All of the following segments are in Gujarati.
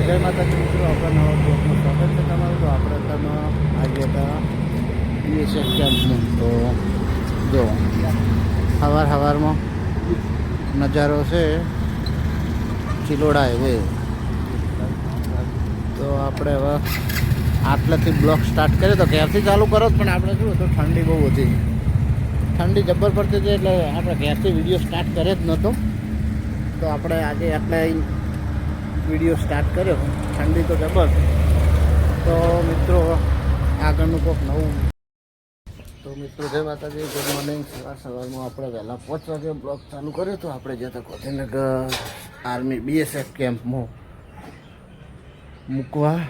જય માતાજી મિત્રો, આપણા નવા બ્લોગમાં સ્વાગત છે તમારું. તો આપણે તમે આજે હતા બીએસએફ કેમ્પમાં. તો જો સવારમાં નજારો છે ચિલોડા હાઈવે. તો આપણે હવે આટલેથી બ્લોગ સ્ટાર્ટ કર્યો. તો ઘેરથી ચાલુ કરો પણ આપણે શું હતું, ઠંડી બહુ હતી, ઠંડી જબ્બર પડતી હતી, એટલે આપણે ઘેરથી વિડીયો સ્ટાર્ટ કરે જ નહોતો. તો આપણે આજે એટલે વિડીયો સ્ટાર્ટ કર્યો. ઠંડી તો જબર. તો મિત્રો આગળનું કોઈક નવું. તો મિત્રો જય માતાજી, ગુડ મોર્નિંગ. સવારમાં આપણે વહેલા 5 વાગે બ્લોગ ચાલુ કર્યો. તો આપણે જતા કોથીનગર આર્મી બીએસએફ કેમ્પમાં મૂકવા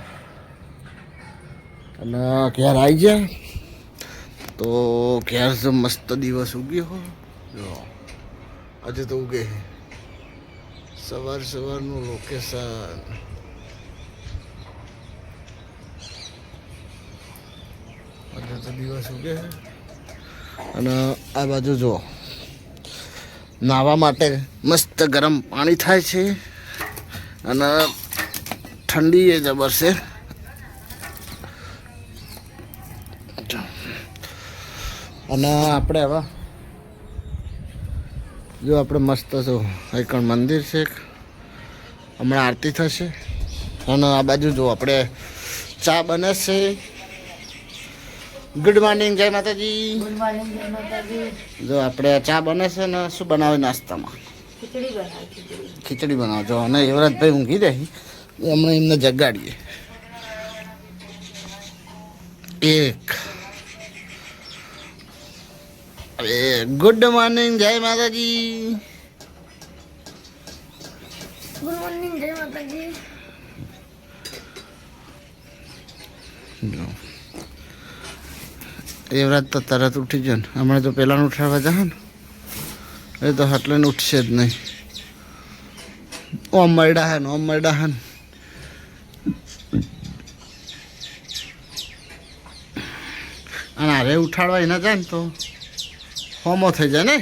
અને ઘેર આવી જાય. તો ઘેર જો મસ્ત દિવસ ઉગ્યો જો આજે તો ઉગે સવારનું લોકેશન. આજે તો દિવસ ઉગે અને આ બાજુ જો નાહવા માટે મસ્ત ગરમ પાણી થાય છે અને ઠંડી એ જબર છે. અને આપણે હવે જો આપણે મસ્ત જો એકણ મંદિર છે, હમણાં આરતી થશે. અને આ બાજુ જો આપણે ચા બને છે. ગુડ મોર્નિંગ, જય માતાજી. ગુડ મોર્નિંગ, જય માતાજી. જો આપણે ચા બને છે ને શું બનાવે નાસ્તામાં? ખીચડી બનાવજો. અને યુવરાજભાઈ ઊંઘી રહી, હમણાં એમને જગાડીએ. અરે ગુડ મોર્નિંગ, જય માતાજી. ગુડ મોર્નિંગ, જય માતાજી. યુવરાજ તો તરત ઉઠી ગયો ને. હમણાં તો પહેલાં ઉઠાડવા જા ને એ તો એટલે ઉઠશે જ નહીં. ઓમ મરડા હે ને અને અરે ઉઠાડવા એના જાય ને તો હોમો થઈ જાય ને.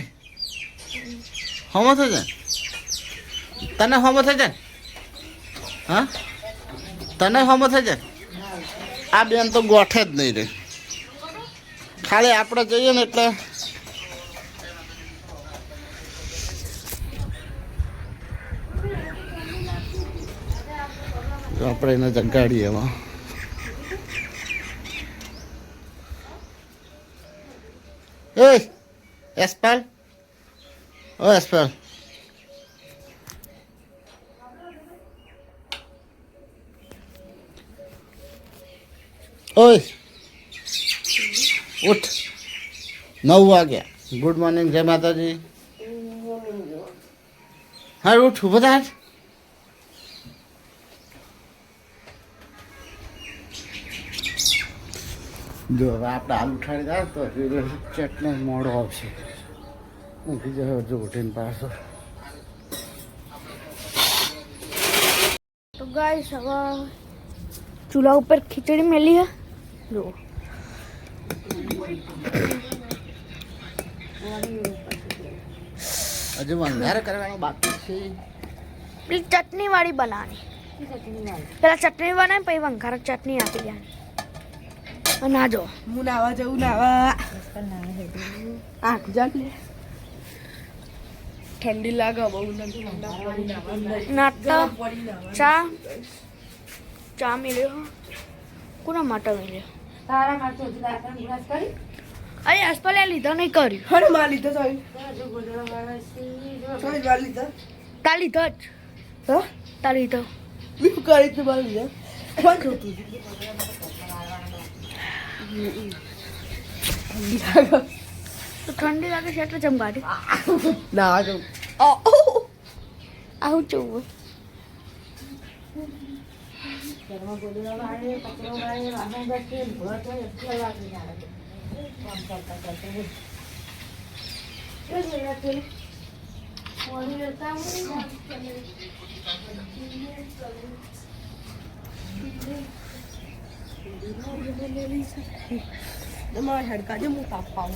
હોમો થઈ જાય તને, હોમો થઈ જાય. હા તને હોમો થઈ જાય. આ બેન તો ગોઠે જ નહીં રે. ખાલી આપણે જઈએ ને એટલે આપણે એને જગાડીએ. એમાં એસ્પાલ, ઓ એસ્પાલ, ઓય ઉઠ. 9 વાગ્યા. ગુડ મોર્નિંગ, જય માતાજી. હા ઉઠ, ઉભો થાય. જો હવે આપણે હાલ ઉઠાડી જાય તો ચટણી મોડો આવશે. ઊંઘી જાય જો ઉઠીને પાછો. તો ગાઈસ હવે ચૂલા ઉપર ખીચડી મેલી है. જો હજુ વંઘાર કરવાનો બાકી છે. પેલી ચટણી વાળી બનાવવાની. પેલા ચટણી બનાવી પછી વંઘાર ચટણી આપી દેવાની. અને આ જો હું નાવા જવું નાવા. આઠ જાગ લે, ઠંડી લાગે બહુ. નાસ્તા ચા મેલ્યો. કોના માટે મેલ્યો? તારા માટે બ્રશ કરી. અરે અસ્પલે લીધો નહીં કર્યું. અરે માર લીધો સોય માર લીધો. તા લીધો જ. હા તા લીધો. બીજું કરી તું માર લીધો. કોણ જોતું? તો ઠંડી લાગે છે એટલે ચમકાડી ના જો આવું જોવું. તમારા હડકા હું તાપવા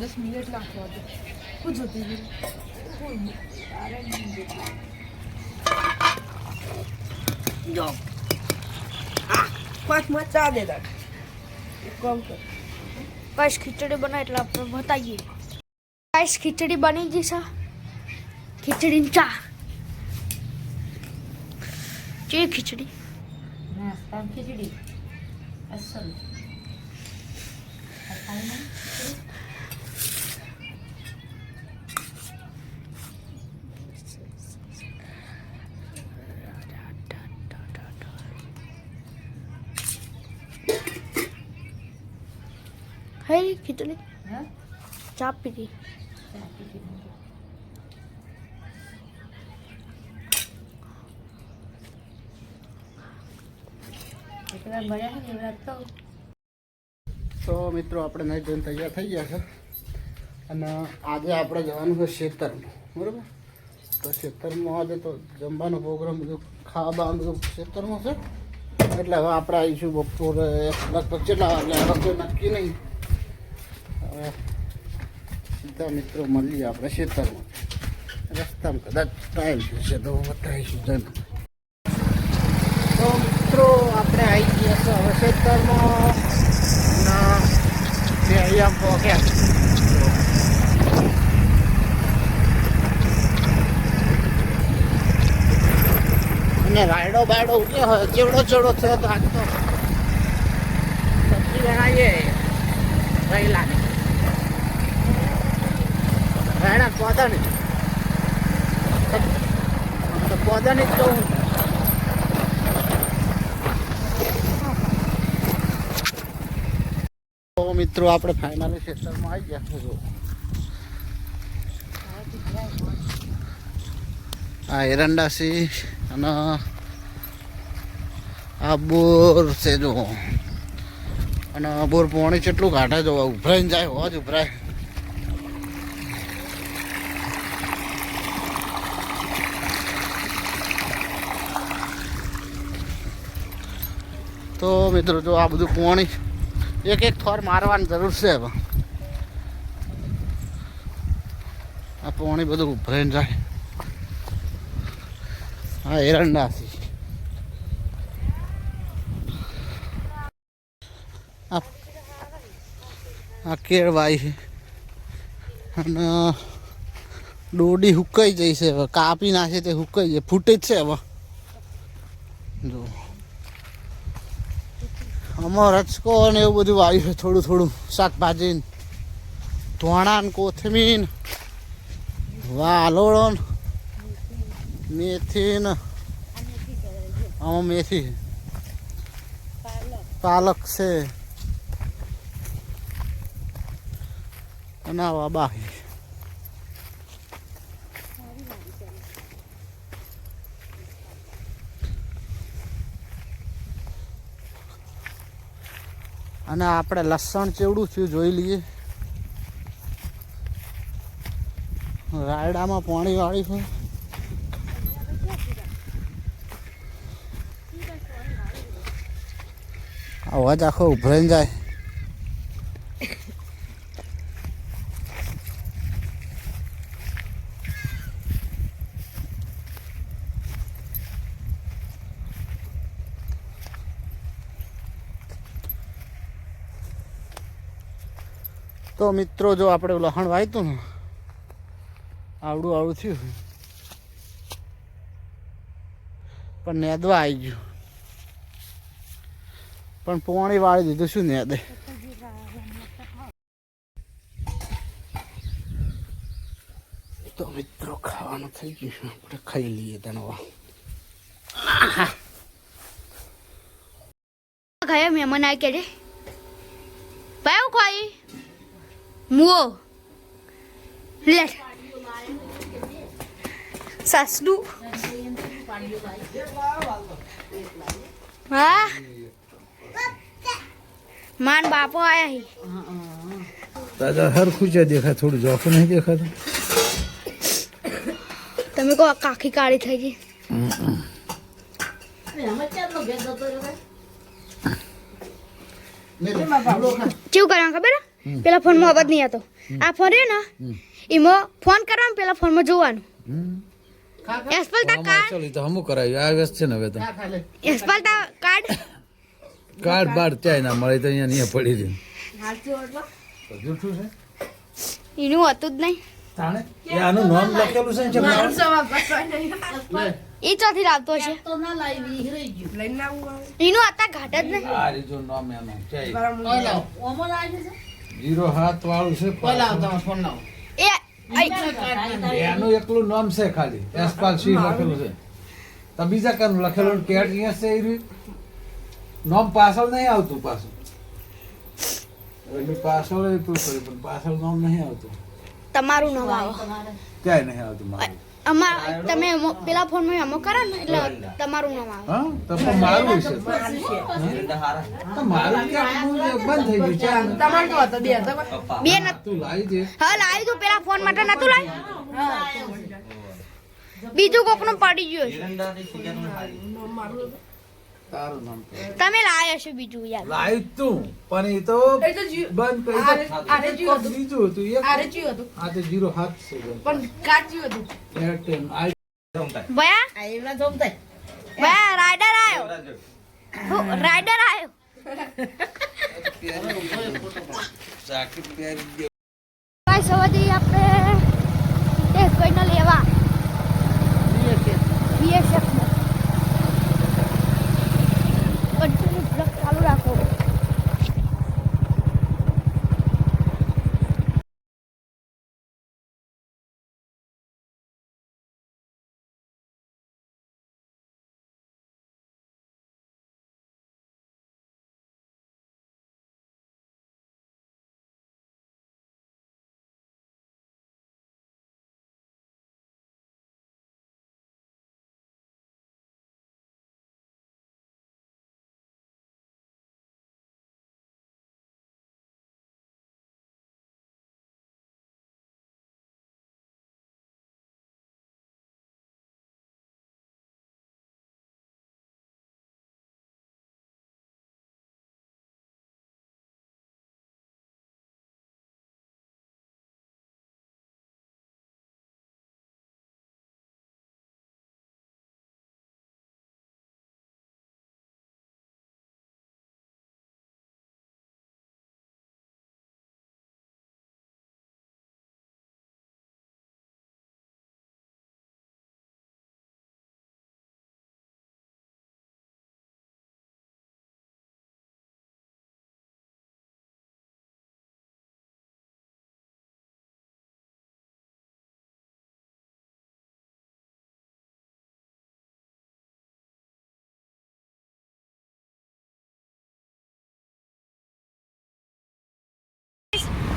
10 મિનિટ નાખવા દે. શું જોતી જો 5 માં ચા દે તાર એક કામ કર ગાઈસ ખીચડી બનાવી એટલે આપણે બતાવીએ ગાઈસ ખીચડી બની ગઈ છે ખીચડી ચા જે ખીચડી નાસ્તા ખીચડી અસલ હે ખીચડી હા ચા પીધી એકવાર બન્યા ને એવડા તો મિત્રો આપણે નહીં ધોઈને તૈયાર થઈ ગયા છે અને આજે આપણે જવાનું છે ખેતરમાં બરાબર તો ખેતરમાં આજે તો જમવાનો પ્રોગ્રામ બધું ખાવા બાવાનું બધું ખેતરમાં છે એટલે હવે આપણે આવીશું બપોરે લગભગ કેટલા વાગે આવે કોઈ નક્કી નહીં હવે સીધા મિત્રો મળીએ આપણે ખેતરમાં રસ્તામાં કદાચ ટાઈમ થશે તો બતાવીશું જઈને તો મિત્રો આપણે આવી ગયા છે હવે ખેતરમાં ના તે અહીંયા પહોંચ્યા અને રાયડો બાયડો ઉગ્યો હોય ચેવડો ચેવડો થયો તો આજ તો સબ્જી બનાવીએ રહેલાની રાયડા પોદાની તો પોદાની જ કહું તો મિત્રો આપણે ફાઇનલી ખેતરમાં આવી ગયા છો આ એરંડાસી અને આ બોર છે જો અને બોર પાણી કેટલું કાઢે જો ઉભરાઈને જાય હોજ ઉભરાય તો મિત્રો જો આ બધું પાણી એક એક થોર મારવાની જરૂર છે હવે આ પાણી બધું ઉભરાઈને જાય હા એરંડાસી આ કેળવાઈ છે અને ડોડી હુકાઈ જઈ છે હવે કાપી નાખે તે હુકાઈ જાય ફૂટે જ છે હવે જો આમાં રચકો ને એવું બધું વાવ્યું છે થોડું થોડું શાકભાજી ધોણા ને કોથમીર વાલોળો મેથી ને આમાં મેથી પાલક છે અને આવા બાહી અને આપણે લસણ ચેવડું થયું જોઈ લઈએ રાયડામાં પાણી વાળી છે અવાજ આખો ઉભરાઈને જાય તો મિત્રો જો આપણે લહણ વાયતું ને આવડું આવડું થયું પણ નેદવા આવી ગયું પણ પોણી વાળી દીધું શું નેદે તો મિત્રો ખાવાનું થઈ ગયું આપણે ખાઈ લઈએ તણવા ખાયા મહેમાન આવી કે રે પાયો ખાઈ મુઓ લે સાસડું હા માન બાપો આયા દાદા હરખું છે દેખાય થોડું જોખું નહીં દેખાતું તમે કહો કાખી કાળી થઈ ગઈ કેવું કરવાનું ખબર પેલા ફોનમાં અવાજ નહીં આવતો આ ફોન રહ્યો ને એમાં ફોન કરવાનું પેલા ફોનમાં જોવાનું ખા ખા યશપાલ તા કાર્ડ ચાલ ઈ તો હમું કરાયું આ વ્યસ્ત છે ને હવે તો ખા ખા લે યશપાલ તા કાર્ડ કાર્ડ બાર ક્યાંય ના મળે તો અહીંયા પડી રહ્યું હાચું ઓટલો જૂઠું છે એનું હતું જ નહીં તાણે એ આનું નામ લખેલું છે ને જેમ મારું સવા બસવાય નહીં લે એ ચોથી લાવતો છે લઈને આવું એનું હતા ઘાટ જ નહીં આ રીજો નામ એનું છે ઓય લાવ 07 વાળું છે ઓય લાવ તમારો ફોન લાવ એ આઈ. એનું એકલું નામ છે ખાલી યશપાલ સિંહ લખેલું છે તો બીજા કનું લખેલું ને કેટ અહીંયા છે એ રહ્યું. નામ પાછળ નહીં આવતું પાછું એની પાછળ એ પૂછ પણ પાછળ નામ નહીં આવતું તમારું નામ આવો ક્યાંય નહીં આવતું મારું અમાર તમે પેલા ફોન માં અમો કરો ને એટલે તમારું નામ આવે હા તો પણ મારું છે તો મારું ક્યાં બંધ થઈ ગયું છે તમાર તો હતો બે હતો બે ન તું લાવી દે હા લાવી તું પેલા ફોન માટે નતું લાવી બીજું કોકનું પડી ગયું છે તારું નામ તો તમે લાવ્યા છો બીજું યાર લાવી તું પણ એ તો એ તો જીવ બંધ કરી આરે જીવ હતું. બીજું હતું એક આરે જીવ હતું આ તો 07 છે પણ કાટ જીવ હતું એરટેલ આ ભયા એવડા જોમતા ભયા રાઈડર આયો રાઈડર આયો ભાઈ સવાદી આપણે ટેસ્ટ કોઈને લેવા બીએસએફ માં કન્ટિન્યુ બ્લોક ચાલુ રાખો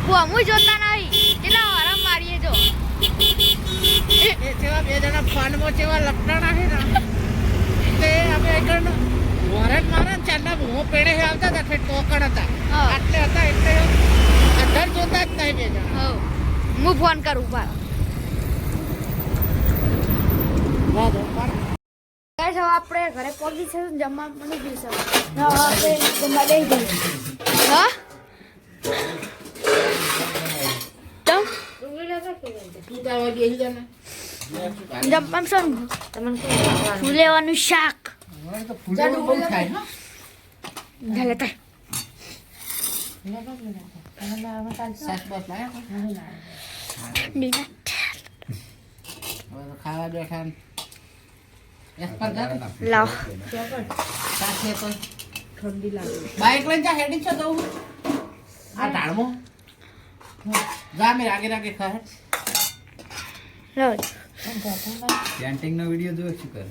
હું જોતા નહીં કેટલા આરામ મારીએ જો એ જેવા બે જણા ફાનમાં જેવા લપટાણા છે ને તે અમે આગળ વરટ મારા ચાંદા હું પેડે આવતા હતા કે ટોકણ હતા હા. આટલે હતા એટલે અંદર જોતા જ નહીં બે જણા હું ફોન કરું બા ગાઈસ હવે આપણે ઘરે પહોંચી છે જમવા મળી ગયું છે હવે આપણે જમવા બેસી જઈએ હા તું તાવા બેસી જા ને જમવા શું ફૂલેવાનું શાક હવે તો ફૂલો બહુ થાય હા ઝાલે તાય સાસ બસ લાયા ડીના હવે તો ખાવા બેઠા ને યશપાલ જા લાવ સાસ લે તો ઠંડી લાગે બાઈક લઈને જા હેડી છો તો આ ટાળમો જા મે રાગે રાગે ખા લાવ પેન્ટિંગ નો વિડિયો જોયો શું કરે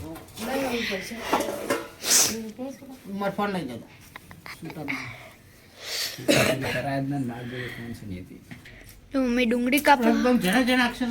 માર ફોન લઈ જજો કરાય જ ના નાલ જોડે ફોન સુની હતી તો મેં ડુંગળી કાપો એકદમ જણા જણા અક્ષર